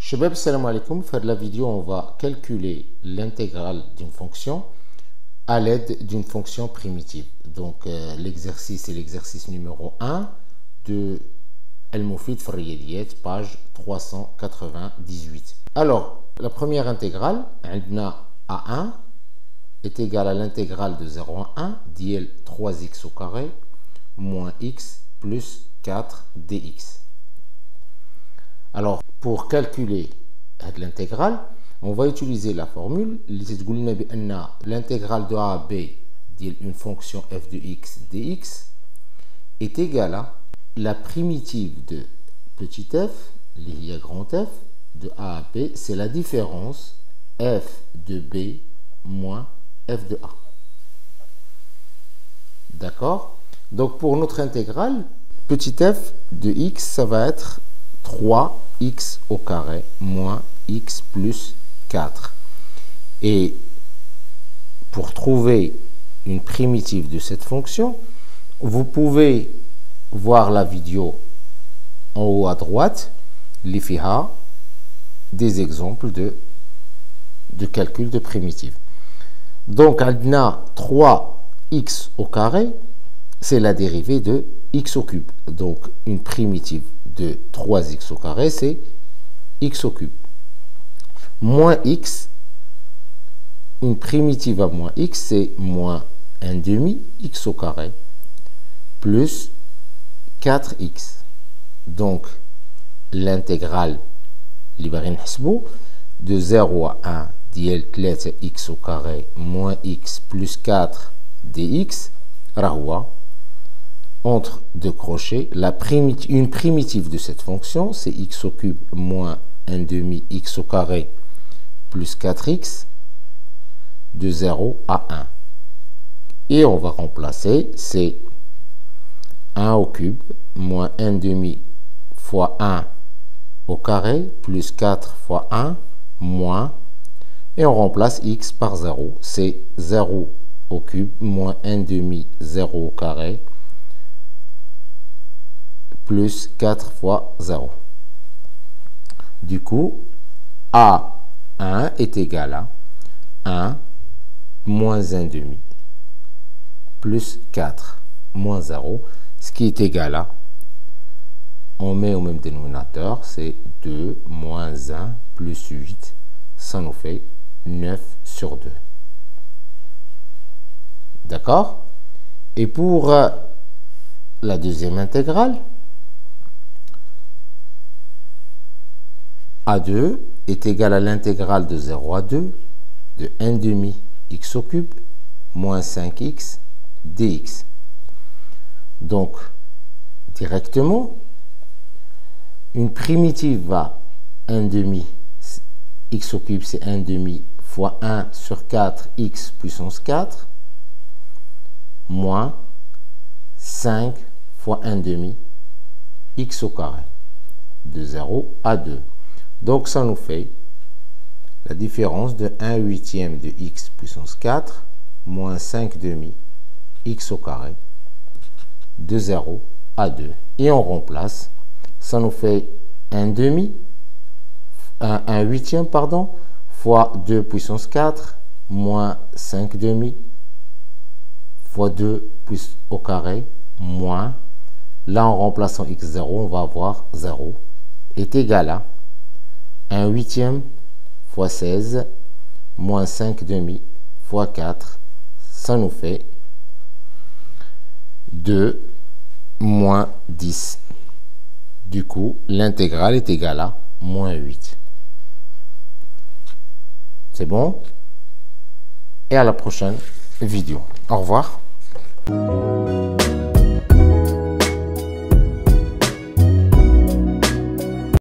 Shabab, salam alaikum. Faire la vidéo, on va calculer l'intégrale d'une fonction à l'aide d'une fonction primitive. Donc, l'exercice est l'exercice numéro 1 de Al-Mufid fi Riyadiyat, page 398. Alors, la première intégrale, A1 est égale à l'intégrale de 0 à 1, d'IL 3x au carré, moins x plus 4 dx. Alors, pour calculer l'intégrale, on va utiliser la formule. L'intégrale de A à B d'une fonction f de x dx est égale à la primitive de petit f, lié à grand F, de A à B, c'est la différence f de B moins f de A. D'accord? Donc, pour notre intégrale, petit f de x, ça va être 3x au carré moins x plus 4. Et pour trouver une primitive de cette fonction, vous pouvez voir la vidéo en haut à droite, les fiha, des exemples de calcul de primitive. Donc, on a 3x au carré, c'est la dérivée de x au cube. Donc, une primitive de 3x au carré, c'est x au cube. Moins x, une primitive à moins x, c'est moins 1 demi x au carré, plus 4x. Donc, l'intégrale de 0 à 1 d'IL 3x au carré moins x plus 4 dx, rahwa, entre deux crochets, une primitive de cette fonction, c'est x au cube moins 1 demi x au carré plus 4x, de 0 à 1. Et on va remplacer, c'est 1 au cube moins 1 demi fois 1 au carré plus 4 fois 1 moins, et on remplace x par 0, c'est 0 au cube moins 1 demi 0 au carré plus 4 fois 0. Du coup, A1 est égal à 1 moins 1 demi plus 4 moins 0, ce qui est égal à, on met au même dénominateur, c'est 2 moins 1 plus 8, ça nous fait 9 sur 2. D'accord? Et pour la deuxième intégrale, A2 est égal à l'intégrale de 0 à 2 de 1 demi x au cube moins 5x dx. Donc, directement, une primitive à 1 demi x au cube, c'est 1 demi fois 1 sur 4 x puissance 4 moins 5 fois 1 demi x au carré de 0 à 2. Donc, ça nous fait la différence de 1 huitième de x puissance 4 moins 5 demi x au carré de 0 à 2. Et on remplace, ça nous fait 1 demi, 1 huitième, pardon, fois 2 puissance 4 moins 5 demi fois 2 au carré moins, là en remplaçant x0, on va avoir 0, est égal à 1 huitième fois 16 moins 5 demi fois 4, ça nous fait 2 moins 10. Du coup, l'intégrale est égale à moins 8. C'est bon? Et à la prochaine vidéo. Au revoir.